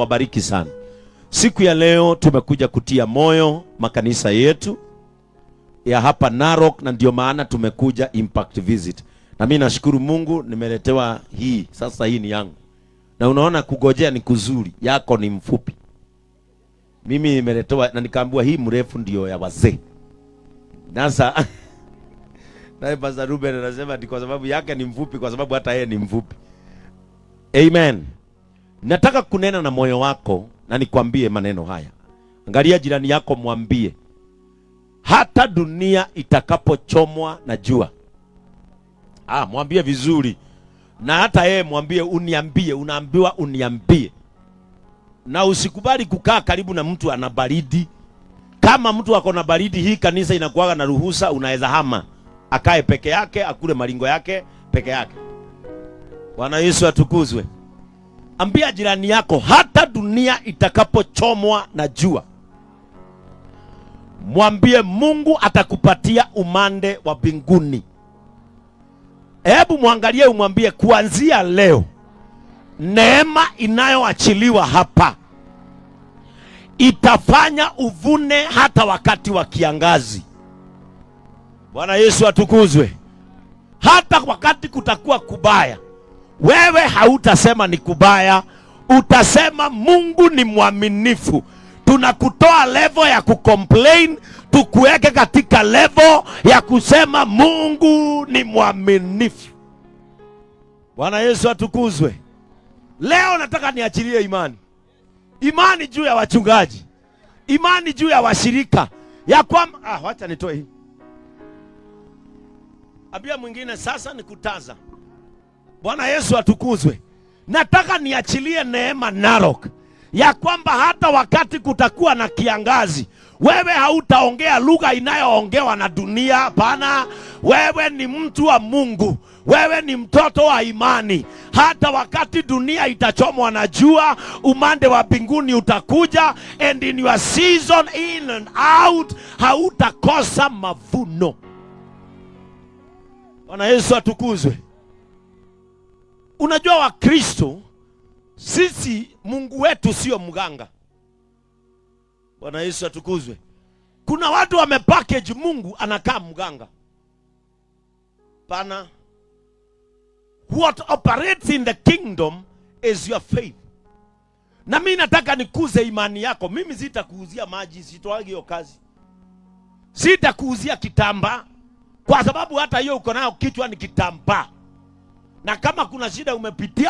Wabariki sana. Siku ya leo tumekuja kutia moyo makanisa yetu ya hapa Narok, na ndio maana tumekuja impact visit. Na mimi nashukuru Mungu nimeletewa hii. Sasa hii ni yangu. Na unaona kugojea ni kuzuri, yako ni mfupi. Mimi nimeletewa na nikaambiwa hii mrefu ndio ya wazee. Sasa naye Pastor Ruben anasema ni kwa sababu yake ni mfupi, kwa sababu hata yeye ni mfupi. Amen. Nataka kunena na moyo wako na nikwambie maneno haya. Angalia jirani yako, mwambie hata dunia itakapochomwa na jua. Mwambie vizuri. Na hata yeye mwambie uniambie, unaambiwa uniambie. Na usikubali kukaa karibu na mtu ana baridi. Kama mtu ako na baridi, hii kanisa inakuwa na ruhusa, unaweza hama. Akae peke yake, akule malingo yake peke yake. Bwana Yesu atukuzwe. Ambia jirani yako hata dunia itakapochomwa na jua, mwambie Mungu atakupatia umande wa mbinguni. Hebu mwangalie, umwambie kuanzia leo neema inayoachiliwa hapa itafanya uvune hata wakati wa kiangazi. Bwana Yesu atukuzwe. Hata wakati kutakuwa kubaya, wewe hautasema ni kubaya, utasema Mungu ni mwaminifu. Tunakutoa level ya kucomplain, tukuweke katika level ya kusema Mungu ni mwaminifu. Bwana Yesu atukuzwe. Leo nataka niachilie imani. Imani juu ya wachungaji. Imani juu ya washirika. Ya kwamba wacha nitoe hii. Abia mwingine sasa nikutaza. Bwana Yesu atukuzwe. Nataka niachilie neema Narok, ya kwamba hata wakati kutakuwa na kiangazi, wewe hautaongea lugha inayoongewa na dunia. Hapana, wewe ni mtu wa Mungu. Wewe ni mtoto wa imani. Hata wakati dunia itachomwa na jua, umande wa mbinguni utakuja, and in your season in and out hautakosa mavuno. Bwana Yesu atukuzwe. Unajua wa Kristo, sisi Mungu wetu sio mganga. Bwana Yesu atukuzwe. Kuna watu wamepackage Mungu anakaa mganga. Pana, what operates in the kingdom is your faith. Na mimi nataka nikuze imani yako. Mimi sitakuuzia maji, sitoagi hiyo kazi. Sitakuuzia kitambaa, kwa sababu hata hiyo uko nayo kichwa ni kitambaa. Na kama kuna shida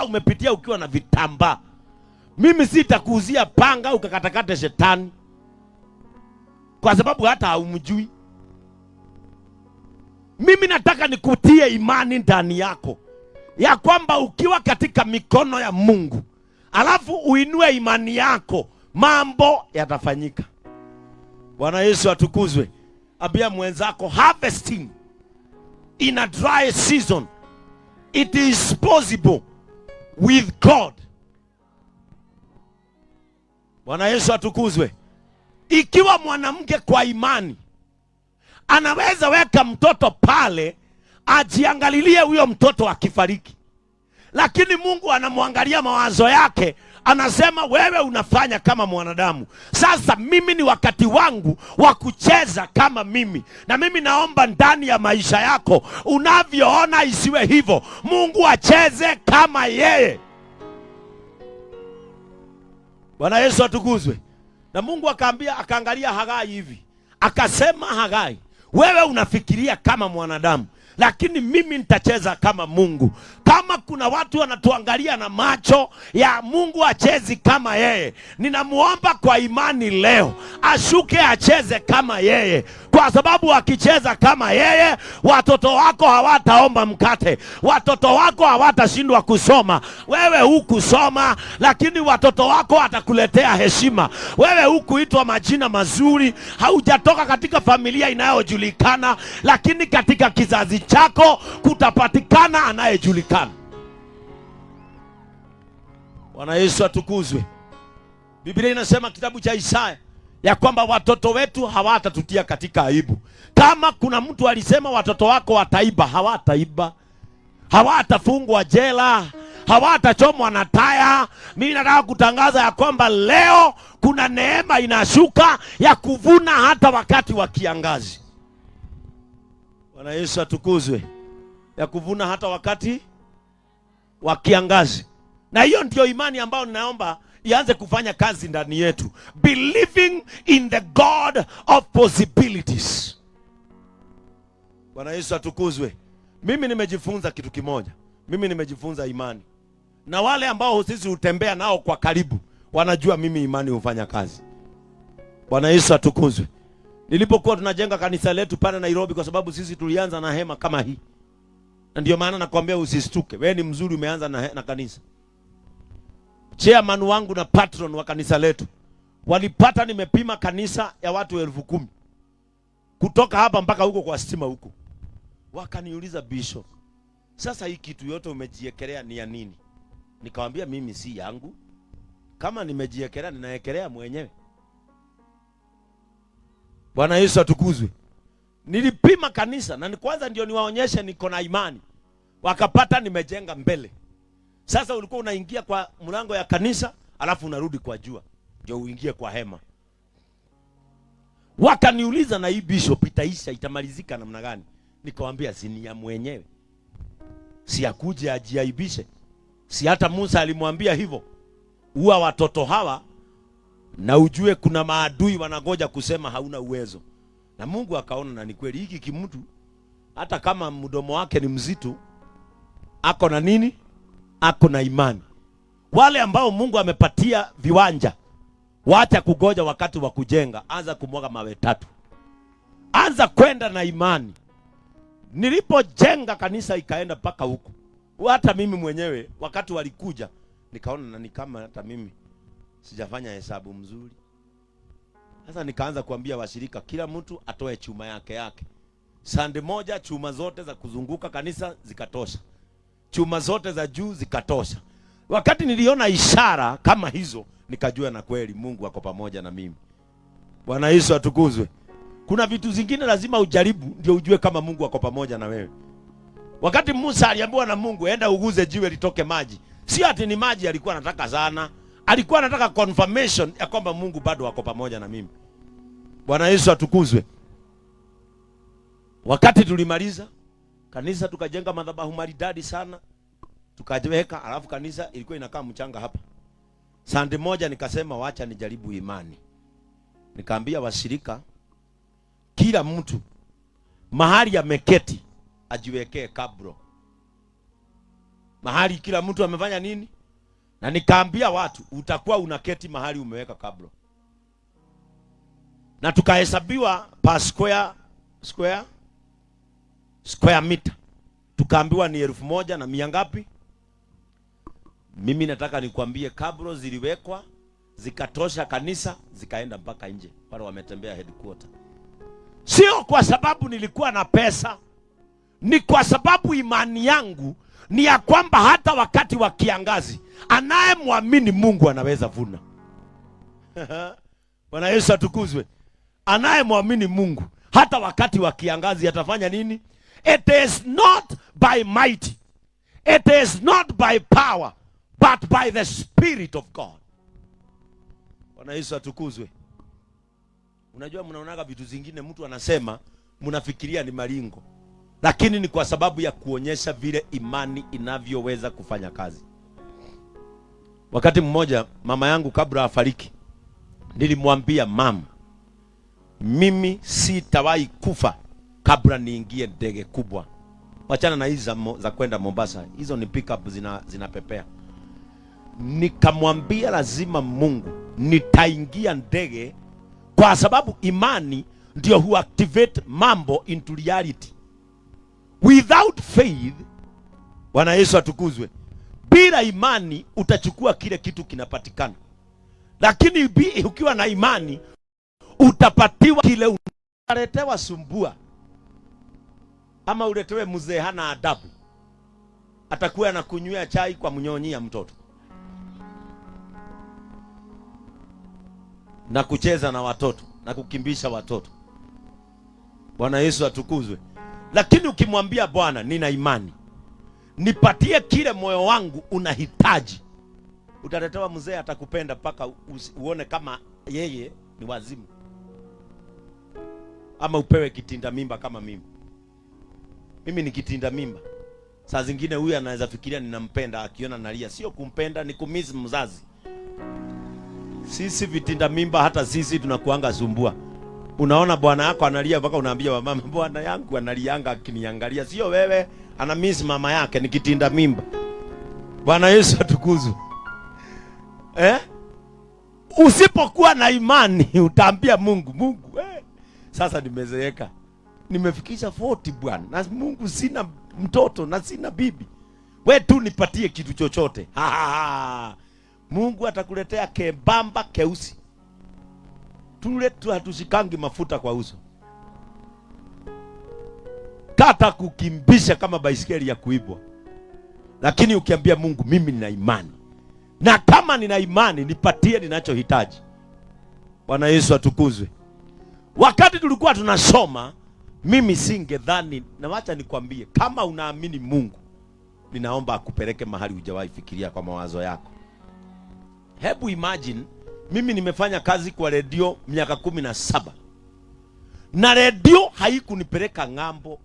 umepitia ukiwa na vitambaa. Mimi sitakuuzia panga ukakatakate shetani, kwa sababu hata haumjui. Mimi nataka nikutie imani ndani yako, ya kwamba ukiwa katika mikono ya Mungu, alafu uinue imani yako, mambo yatafanyika. Bwana Yesu atukuzwe. Ambia mwenzako harvesting in a dry season, it is possible with God. Bwana Yesu atukuzwe. Ikiwa mwanamke kwa imani anaweza weka mtoto pale, ajiangalilie huyo mtoto akifariki, lakini Mungu anamwangalia mawazo yake, anasema wewe unafanya kama mwanadamu. Sasa mimi ni wakati wangu wa kucheza kama mimi. Na mimi naomba ndani ya maisha yako, unavyoona isiwe hivyo. Mungu acheze kama yeye. Bwana Yesu atukuzwe. Na Mungu akaangalia Hagai hivi, akasema, Hagai, wewe unafikiria kama mwanadamu, lakini mimi nitacheza kama Mungu. Kama kuna watu wanatuangalia na macho ya Mungu achezi kama yeye, ninamuomba kwa imani leo ashuke acheze kama yeye. Kwa sababu akicheza kama yeye, watoto wako hawataomba mkate, watoto wako hawatashindwa kusoma. Wewe hukusoma, lakini watoto wako watakuletea heshima. Wewe hukuitwa majina mazuri, haujatoka katika familia inayojulikana, lakini katika kizazi chako kutapatikana anayejulikana. Bwana Yesu atukuzwe. Biblia inasema kitabu cha Isaya ya kwamba watoto wetu hawatatutia katika aibu. Kama kuna mtu alisema watoto wako wataiba, hawataiba. Hawatafungwa jela, hawatachomwa na taya. Mimi nataka kutangaza ya kwamba leo kuna neema inashuka ya kuvuna hata wakati wa kiangazi. Bwana Yesu atukuzwe. Ya kuvuna hata wakati wa kiangazi. Na hiyo ndio imani ambayo ninaomba ianze kufanya kazi ndani yetu. Believing in the God of possibilities. Bwana Yesu atukuzwe. Mimi nimejifunza kitu kimoja. Mimi nimejifunza imani. Na wale ambao sisi hutembea nao kwa karibu wanajua mimi imani hufanya kazi. Bwana Yesu atukuzwe. Nilipokuwa tunajenga kanisa letu pale Nairobi, kwa sababu sisi tulianza na hema kama hii. Na ndio maana nakwambia usistuke. Wewe ni mzuri, umeanza na kanisa. Chairman wangu na patron wa kanisa letu walipata nimepima kanisa ya watu 10,000 kutoka hapa mpaka huko kwa stima huko. Wakaniuliza, Bishop, sasa hii kitu yote umejiekelea ni ya nini? Nikamwambia mimi si yangu. Kama nimejiekelea ninaekelea mwenyewe. Bwana Yesu atukuzwe. Nilipima kanisa na kwanza ndio niwaonyeshe niko na imani. Wakapata nimejenga mbele. Sasa ulikuwa unaingia kwa mlango ya kanisa, alafu unarudi kwa jua ndio uingie kwa hema. Wakaniuliza, na hii Bishop itaisha, itamalizika namna gani? Nikamwambia si ni ya mwenyewe. Si akuje ajiaibishe. Si hata Musa alimwambia hivyo. Ua watoto hawa na ujue kuna maadui wanagoja kusema hauna uwezo. Na Mungu akaona na ni kweli hiki kimtu hata kama mdomo wake ni mzito, ako na nini? Ako na imani. Wale ambao Mungu amepatia viwanja, wacha kugoja wakati wa kujenga, anza kumwaga mawe 3. Anza kwenda na imani. Nilipojenga kanisa ikaenda paka huko. Hata mimi mwenyewe wakati walikuja nikaona na ni kama hata mimi sijafanya hesabu mzuri. Sasa nikaanza kuambia washirika kila mtu atoe chuma yake. Sande moja chuma zote za kuzunguka kanisa zikatosha. Chuma zote za juu zikatosha. Wakati niliona ishara kama hizo, nikajua na kweli Mungu ako pamoja na mimi. Bwana Yesu atukuzwe. Kuna vitu zingine lazima ujaribu ndio ujue kama Mungu ako pamoja na wewe. Wakati Musa aliambiwa na Mungu enda uguze jiwe litoke maji, si ati ni maji alikuwa anataka sana. Alikuwa anataka confirmation ya kwamba Mungu bado ako pamoja na mimi. Bwana Yesu atukuzwe. Wakati tulimaliza kanisa tukajenga madhabahu maridadi sana. Tukaweka, alafu kanisa ilikuwa inakaa mchanga hapa. Sande moja nikasema wacha nijaribu imani. Nikaambia washirika kila mtu mahali ameketi ajiwekee kabro. Mahali kila mtu amefanya nini? Na nikaambia watu utakuwa unaketi mahali umeweka kabro. Na tukahesabiwa per square meter. Tukaambiwa ni 1,000 na 100 ngapi? Mimi nataka nikwambie kabro ziliwekwa, zikatosha kanisa, zikaenda mpaka nje. Wale wametembea headquarter. Sio kwa sababu nilikuwa na pesa. Ni kwa sababu imani yangu ni ya kwamba hata wakati wa kiangazi anayemwamini Mungu anaweza vuna. Bwana Yesu atukuzwe. Anayemwamini Mungu hata wakati wa kiangazi atafanya nini? It is not by might, it is not by power, but by the Spirit of God. Bwana Yesu atukuzwe. Unajua mnaonaga vitu zingine mtu anasema mnafikiria ni malingo, lakini ni kwa sababu ya kuonyesha vile imani inavyoweza kufanya kazi. Wakati mmoja mama yangu kabla afariki, nilimwambia mama, mimi sitawahi kufa kabla niingie ndege kubwa. Wachana na hizi za kwenda Mombasa, hizo ni pick up zinapepea. Nikamwambia lazima Mungu nitaingia ndege, kwa sababu imani ndio huactivate mambo into reality. Without faith, Bwana Yesu atukuzwe, bila imani utachukua kile kitu kinapatikana. Lakini ukiwa na imani utapatiwa kile unaletewa. Sumbua ama uletewe mzee hana adabu, atakuwa anakunywea chai kwa mnyonyia mtoto na kucheza na watoto na kukimbisha watoto. Bwana Yesu atukuzwe. Lakini ukimwambia Bwana nina imani, nipatie kile moyo wangu unahitaji. Utaletewa mzee atakupenda mpaka uone kama yeye ni wazimu, ama upewe kitinda mimba kama mimi. Mimi ni kitinda mimba. Saa zingine huyu anaweza fikiria ninampenda, akiona nalia. Sio kumpenda, ni kumisi mzazi. Sisi vitinda mimba, hata sisi tunakuanga sumbua. Unaona bwana yako analia mpaka unaambia wa mama, bwana yangu analianga akiniangalia. Sio wewe, ana miss mama yake, ni kitinda mimba. Bwana Yesu atukuzwe. Usipokuwa na imani utaambia Mungu, sasa nimezeeka, nimefikisha 40 bwana, na Mungu sina mtoto na sina bibi, we tu nipatie kitu chochote. Mungu atakuletea kebamba keusi. Tule tu hatushikangi mafuta kwa uso, kata kukimbisha kama baisikeli ya kuibwa. Lakini ukiambia Mungu, mimi nina imani, na kama nina imani nipatie ninachohitaji. Bwana Yesu atukuzwe. Wakati tulikuwa tunasoma, mimi singedhani, na wacha nikwambie, kama unaamini Mungu, ninaomba akupeleke mahali hujawahi fikiria kwa mawazo yako. Hebu imagine, mimi nimefanya kazi kwa redio miaka 17. Na redio haikunipeleka ng'ambo.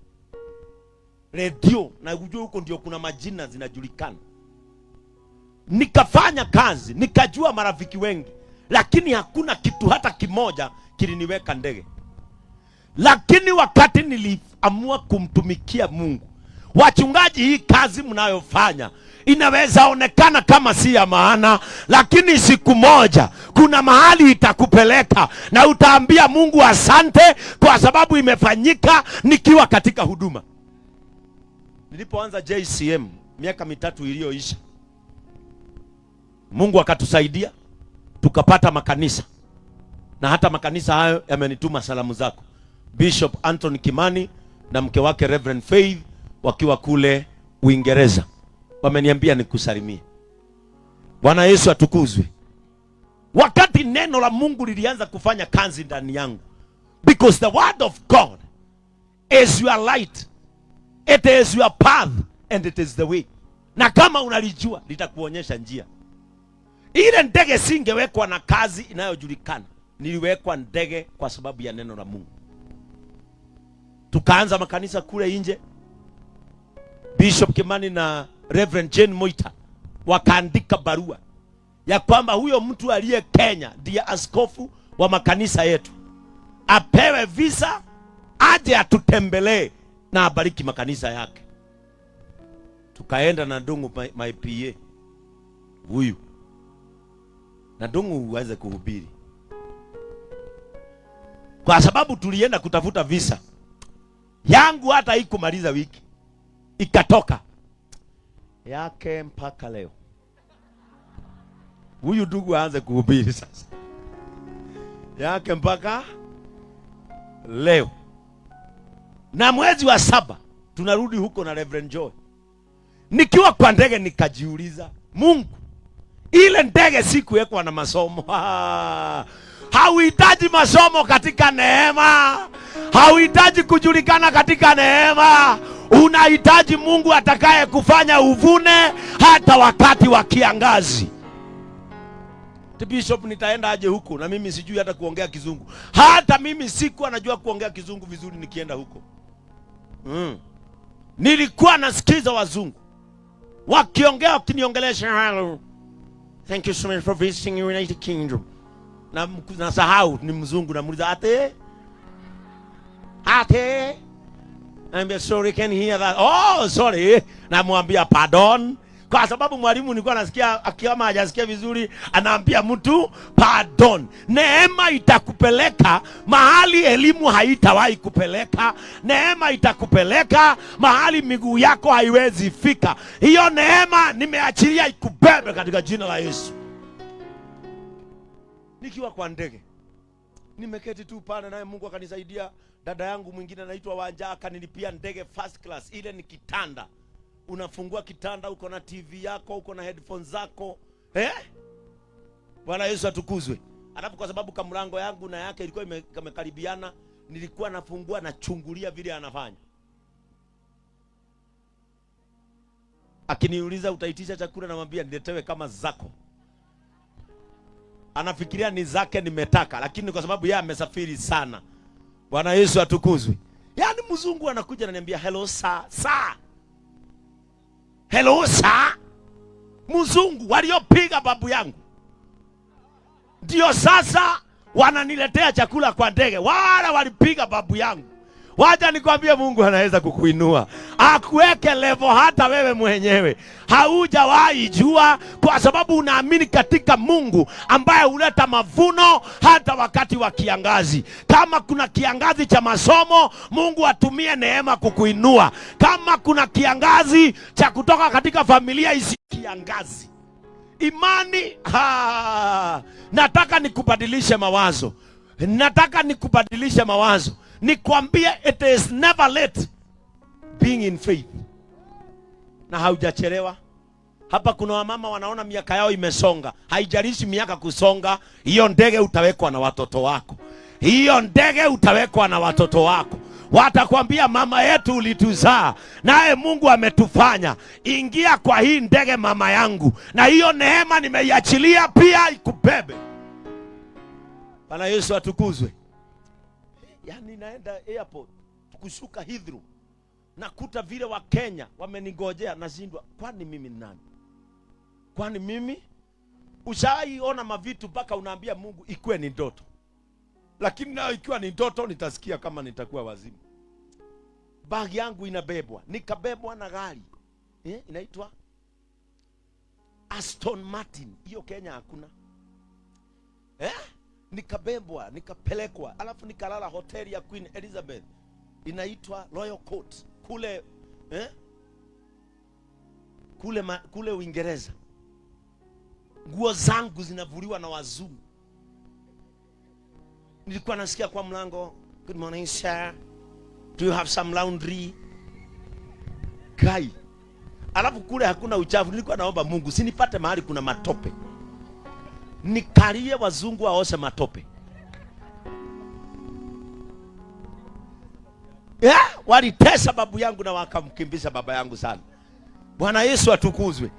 Redio, na ujue huko ndio kuna majina zinajulikana. Nikafanya kazi, nikajua marafiki wengi, lakini hakuna kitu hata kimoja kiliniweka ndege. Lakini wakati niliamua kumtumikia Mungu, wachungaji, hii kazi mnayofanya inaweza onekana kama si ya maana, lakini siku moja kuna mahali itakupeleka na utaambia Mungu asante kwa sababu imefanyika nikiwa katika huduma. Nilipoanza JCM miaka 3 iliyoisha, Mungu akatusaidia tukapata makanisa, na hata makanisa hayo yamenituma salamu zako. Bishop Anthony Kimani na mke wake Reverend Faith wakiwa kule Uingereza wameniambia nikusalimie. Bwana Yesu atukuzwe. Wakati neno la Mungu lilianza kufanya kazi ndani yangu, because the word of God is your light, it is your path and it is the way. Na kama unalijua litakuonyesha njia. Ile ndege singewekwa na kazi inayojulikana, niliwekwa ndege kwa sababu ya neno la Mungu. Tukaanza makanisa kule nje. Bishop Kimani na Reverend Jane Moita wakaandika barua ya kwamba huyo mtu aliye Kenya ndiye askofu wa makanisa yetu, apewe visa aje atutembelee na abariki makanisa yake. Tukaenda na Ndungu my PA huyu, na Ndungu uanze kuhubiri, kwa sababu tulienda kutafuta visa yangu, hata haikumaliza wiki ikatoka yake mpaka leo. Huyu ndugu aanze kuhubiri sasa yake mpaka leo. Na mwezi wa 7 tunarudi huko na Reverend Joy. Nikiwa kwa ndege nikajiuliza, Mungu, ile ndege sikuwekwa na masomo. Hauhitaji masomo katika neema, hauhitaji kujulikana katika neema. Unahitaji Mungu atakaye kufanya uvune hata wakati wa kiangazi. Bishop, nitaenda aje huko na mimi sijui hata kuongea Kizungu. Hata mimi sikuwa najua kuongea Kizungu vizuri nikienda huko. Nilikuwa nasikiza wazungu wakiongea, wakiniongelesha, hello, thank you so much for visiting United Kingdom. Na nasahau ni mzungu, na muuliza ate I'm sorry, can hear that. Oh, sorry. Namwambia pardon, kwa sababu mwalimu nilikuwa nasikia kama hajasikia vizuri anaambia mtu pardon. Neema itakupeleka mahali elimu haitawahi kupeleka. Neema itakupeleka mahali miguu yako haiwezi fika. Hiyo neema nimeachilia ikubebe katika jina la Yesu. Nikiwa kwa ndege nimeketi tu pale, naye Mungu akanisaidia. Dada yangu mwingine anaitwa Wanja akanilipia ndege first class. Ile ni kitanda, unafungua kitanda, uko na TV yako, uko na headphones zako. Bwana Yesu atukuzwe. Alafu kwa sababu kamlango yangu na yake ilikuwa imekaribiana, nilikuwa nafungua na chungulia vile anafanya. Akiniuliza utaitisha chakula, namwambia niletewe kama zako. Anafikiria ni zake nimetaka, lakini kwa sababu yeye amesafiri sana. Bwana Yesu atukuzwe. Yaani mzungu anakuja ananiambia hello sir, sir. Hello sir. Mzungu waliopiga babu yangu ndio sasa wananiletea chakula kwa ndege. Wala walipiga babu yangu. Wacha nikwambie, Mungu anaweza kukuinua, akuweke level hata wewe mwenyewe haujawahi jua, kwa sababu unaamini katika Mungu ambaye huleta mavuno hata wakati wa kiangazi. Kama kuna kiangazi cha masomo, Mungu atumie neema kukuinua. Kama kuna kiangazi cha kutoka katika familia, isi kiangazi imani. Nataka nikubadilishe mawazo. Nataka nikubadilishe mawazo. Nikwambie, it is never late being in faith. Na haujachelewa. Hapa kuna wamama wanaona miaka yao imesonga. Haijalishi miaka kusonga, hiyo ndege utawekwa na watoto wako. Hiyo ndege utawekwa na watoto wako. Watakwambia mama yetu ulituzaa, naye Mungu ametufanya. Ingia kwa hii ndege mama yangu, na hiyo neema nimeiachilia pia ikubebe. Bwana Yesu atukuzwe. Yaani naenda airport, kushuka Heathrow, nakuta vile wa Kenya wamenigojea, nashindwa kwani mimi ni nani? Kwani mimi? Ushaiona mavitu mpaka unaambia Mungu ikuwe ni ndoto. Lakini nao ikiwa ni ndoto nitasikia kama nitakuwa wazimu. Bagi yangu inabebwa, nikabebwa na gari. Inaitwa Aston Martin. Hiyo Kenya hakuna. Nikabebwa, nikapelekwa, alafu nikalala hoteli ya Queen Elizabeth, inaitwa Royal Court kule kule Uingereza. Nguo zangu zinavuliwa na wazungu. Nilikuwa nasikia kwa mlango, good morning sir, do you have some laundry? Kai. Alafu kule hakuna uchafu. Nilikuwa naomba Mungu sinipate mahali kuna matope, nikalie wazungu waoshe matope. Walitesa babu yangu na wakamkimbisha baba yangu sana. Bwana Yesu atukuzwe.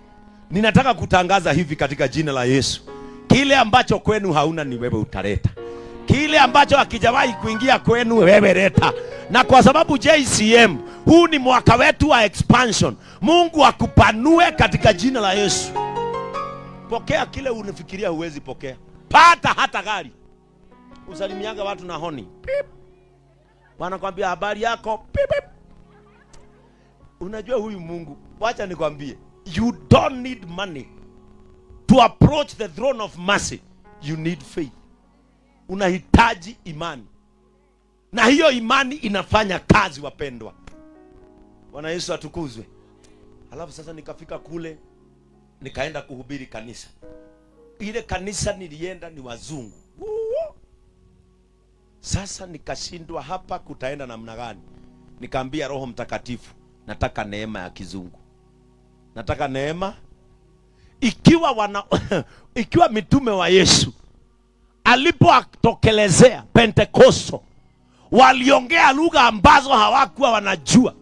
Ninataka kutangaza hivi katika jina la Yesu, kile ambacho kwenu hauna ni wewe utaleta. Kile ambacho hakijawahi kuingia kwenu wewe leta. Na kwa sababu JCM huu ni mwaka wetu wa expansion, Mungu akupanue katika jina la Yesu. Pokea kile unafikiria huwezi pokea. Pata hata gari. Usalimiaga watu na honi. Pip. Wanakwambia habari yako. Pip, pip. Unajua huyu Mungu, wacha nikwambie, you don't need money to approach the throne of mercy. You need faith. Unahitaji imani. Na hiyo imani inafanya kazi, wapendwa. Bwana Yesu atukuzwe. Alafu sasa nikafika kule, nikaenda kuhubiri kanisa. Ile kanisa nilienda ni wazungu. Sasa nikashindwa hapa kutaenda namna gani. Nikaambia Roho Mtakatifu, nataka neema ya kizungu. Nataka neema. Ikiwa mitume wa Yesu alipotokelezea Pentekosto waliongea lugha ambazo hawakuwa wanajua,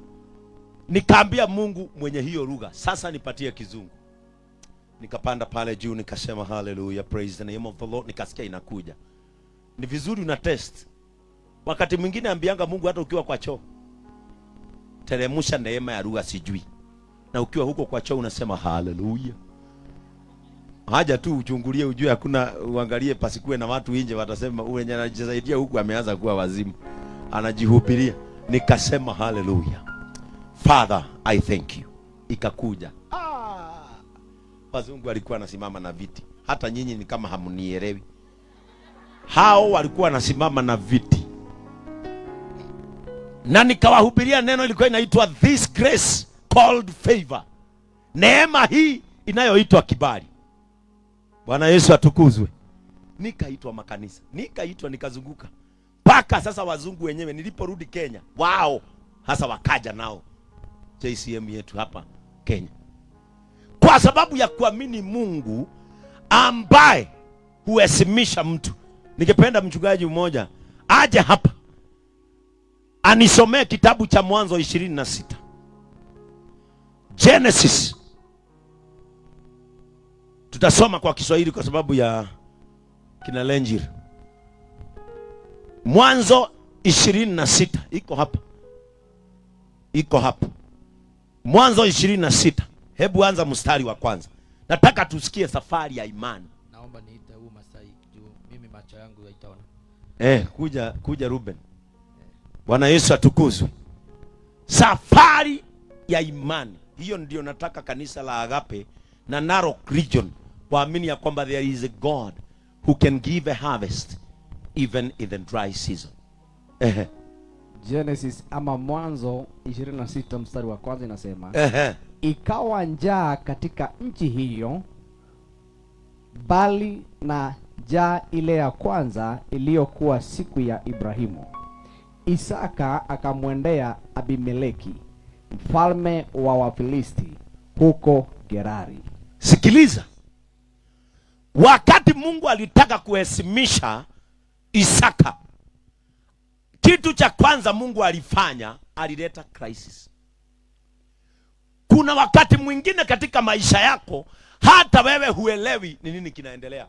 nikaambia Mungu mwenye hiyo lugha, sasa nipatie kizungu. Nikapanda pale juu, nikasema hallelujah, praise the name of the Lord. Nikasikia inakuja. Ni vizuri una test. Wakati mwingine ambianga Mungu, hata ukiwa kwa choo, teremusha neema ya lugha sijui. Na ukiwa huko kwa choo unasema hallelujah. Haja tu uchungulie ujue, hakuna uangalie pasikue na watu nje watasema mwenye anajisaidia huku ameanza kuwa wazimu, anajihubiria. Nikasema hallelujah, Father I thank you. Ikakuja. Wazungu walikuwa nasimama na viti. Hata nyinyi ni kama hamunielewi. Hao walikuwa nasimama na viti. Na nikawahubiria neno ilikuwa inaitwa this grace called favor. Neema hii inayoitwa kibali. Bwana Yesu atukuzwe. Nikaitwa makanisa. Nikaitwa nikazunguka. Paka sasa wazungu wenyewe niliporudi Kenya, wao hasa wakaja nao JCM yetu hapa Kenya. Kwa sababu ya kuamini Mungu ambaye huheshimisha mtu. Ningependa mchungaji mmoja aje hapa anisomee kitabu cha Mwanzo 26. Genesis Tutasoma kwa Kiswahili kwa sababu ya kina Lenjir. Mwanzo 26 iko hapa. Iko hapa. Mwanzo 26. Hebu anza mstari wa kwanza. Nataka tusikie safari ya imani. Naomba niite huu Masai juu mimi macho yangu haitaona. Kuja Ruben. Bwana Yesu atukuzwe. Safari ya imani. Hiyo ndio nataka kanisa la Agape na Narok region waamini ya kwamba there is a God who can give a harvest even in the dry season. Genesis ama Mwanzo 26 mstari wa kwanza inasema ikawa njaa katika nchi hiyo, bali na njaa ile ya kwanza iliyokuwa siku ya Ibrahimu. Isaka akamwendea Abimeleki mfalme wa Wafilisti huko Gerari. Sikiliza, wakati Mungu alitaka kuheshimisha Isaka, kitu cha kwanza Mungu alifanya, alileta crisis. Kuna wakati mwingine katika maisha yako hata wewe huelewi ni nini kinaendelea.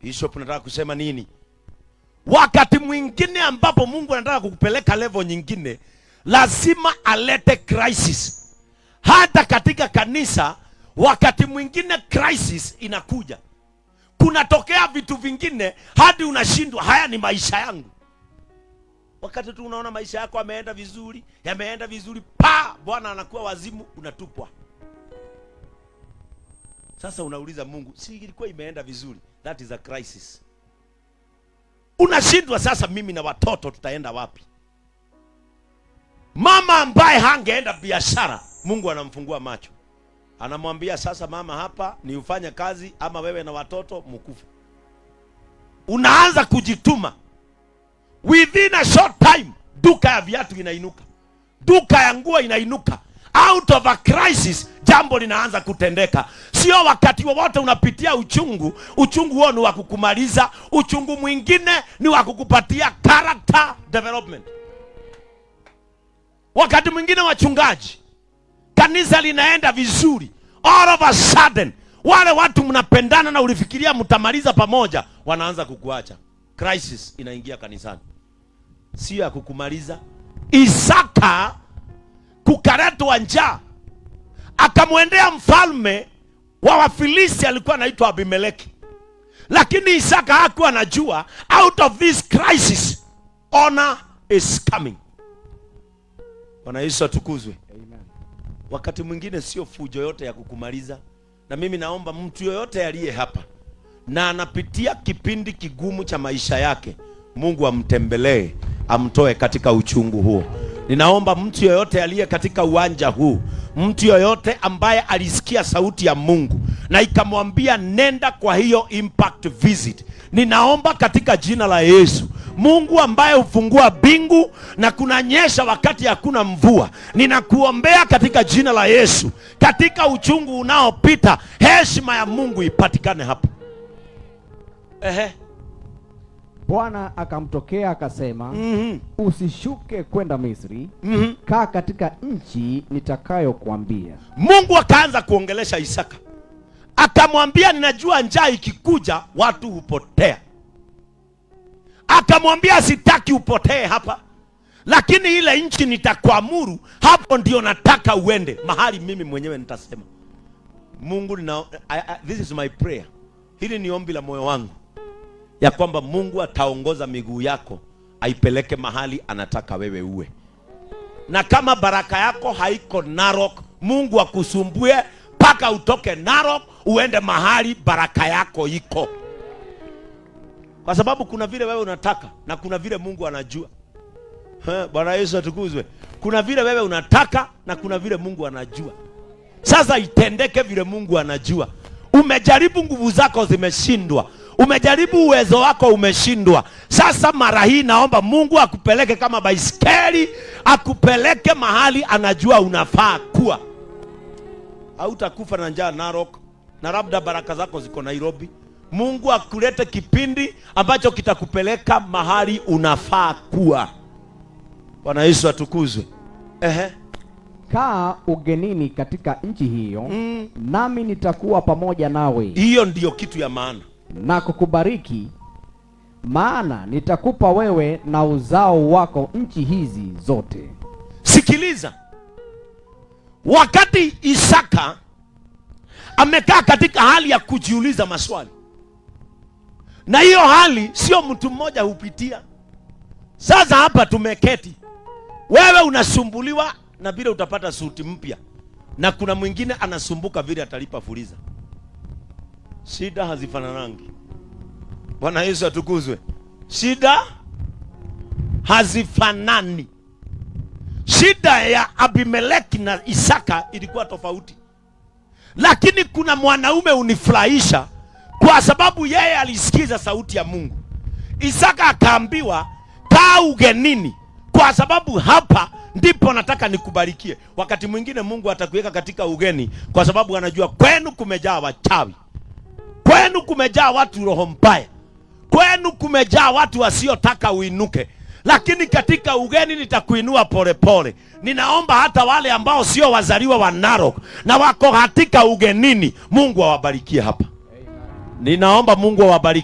Bishop, nataka kusema nini? Wakati mwingine ambapo Mungu anataka kukupeleka level nyingine, lazima alete crisis. Hata katika kanisa wakati mwingine crisis inakuja. Kunatokea vitu vingine hadi unashindwa, haya ni maisha yangu. Wakati tu unaona maisha yako yameenda vizuri, Bwana anakuwa wazimu, unatupwa. Sasa unauliza Mungu, si ilikuwa imeenda vizuri? That is a crisis. Unashindwa sasa, mimi na watoto tutaenda wapi? Mama ambaye hangeenda biashara, Mungu anamfungua macho. Anamwambia sasa, mama, hapa ni ufanye kazi ama wewe na watoto mkufu. Unaanza kujituma. Within a short time, duka ya viatu inainuka. Duka ya nguo inainuka. Out of a crisis, jambo linaanza kutendeka. Sio wakati wowote unapitia uchungu. Uchungu huo ni wa kukumaliza. Uchungu mwingine ni wa kukupatia character development. Wakati mwingine wachungaji, kanisa linaenda vizuri, all of a sudden wale watu mnapendana na ulifikiria mtamaliza pamoja, wanaanza kukuacha. Crisis inaingia kanisani. Sio ya kukumaliza. Isaka kukaletwa njaa, akamwendea mfalme wa Wafilisti, alikuwa anaitwa Abimeleki. Lakini Isaka hakuwa anajua out of this crisis honor is coming. Bwana Yesu atukuzwe. Amen. Wakati mwingine sio fujo yote ya kukumaliza. Na mimi naomba mtu yoyote aliye hapa na anapitia kipindi kigumu cha maisha yake, Mungu amtembelee, amtoe katika uchungu huo. Ninaomba mtu yoyote aliye katika uwanja huu, mtu yoyote ambaye alisikia sauti ya Mungu na ikamwambia nenda kwa hiyo impact visit, ninaomba katika jina la Yesu, Mungu ambaye hufungua bingu na kunanyesha wakati hakuna mvua, ninakuombea katika jina la Yesu, katika uchungu unaopita, heshima ya Mungu ipatikane hapo. Bwana akamtokea akasema, usishuke kwenda Misri, kaa katika nchi nitakayokuambia. Mungu akaanza kuongelesha Isaka, akamwambia ninajua njaa ikikuja watu hupotea. Akamwambia sitaki upotee hapa, lakini ile nchi nitakuamuru, hapo ndio nataka uende, mahali mimi mwenyewe nitasema. Mungu this is my prayer. Hili ni ombi la moyo wangu, ya kwamba Mungu ataongoza miguu yako aipeleke mahali anataka wewe uwe. Na kama baraka yako haiko Narok, Mungu akusumbue paka utoke Narok uende mahali baraka yako iko. Kwa sababu kuna vile wewe unataka na kuna vile Mungu anajua. Bwana Yesu atukuzwe. Kuna vile wewe unataka na kuna vile Mungu anajua. Sasa itendeke vile Mungu anajua. Umejaribu, nguvu zako zimeshindwa. Umejaribu, uwezo wako umeshindwa. Sasa mara hii naomba Mungu akupeleke kama baiskeli, akupeleke mahali anajua unafaa kuwa. Hautakufa na njaa Narok, na labda baraka zako ziko Nairobi. Mungu akulete kipindi ambacho kitakupeleka mahali unafaa kuwa. Bwana Yesu atukuzwe. kaa ugenini katika nchi hiyo, nami nitakuwa pamoja nawe. Hiyo ndiyo kitu ya maana. Na kukubariki, maana nitakupa wewe na uzao wako nchi hizi zote. Sikiliza, wakati Isaka amekaa katika hali ya kujiuliza maswali, na hiyo hali sio mtu mmoja hupitia. Sasa hapa tumeketi, wewe unasumbuliwa na vile utapata suti mpya, na kuna mwingine anasumbuka vile atalipa fuliza. Shida hazifananangi. Bwana Yesu atukuzwe. Shida hazifanani. Shida ya Abimeleki na Isaka ilikuwa tofauti, lakini kuna mwanaume unifurahisha kwa sababu yeye alisikiza sauti ya Mungu. Isaka akaambiwa kaa ugenini, kwa sababu hapa ndipo nataka nikubarikie. Wakati mwingine Mungu atakuweka katika ugeni kwa sababu anajua kwenu kumejaa wachawi, kwenu kumejaa watu roho mbaya, kwenu kumejaa watu wasiotaka uinuke, lakini katika ugeni nitakuinua polepole. Ninaomba hata wale ambao sio wazaliwa wa Narok na wako katika ugenini, Mungu awabarikie hapa. Ninaomba Mungu awabariki.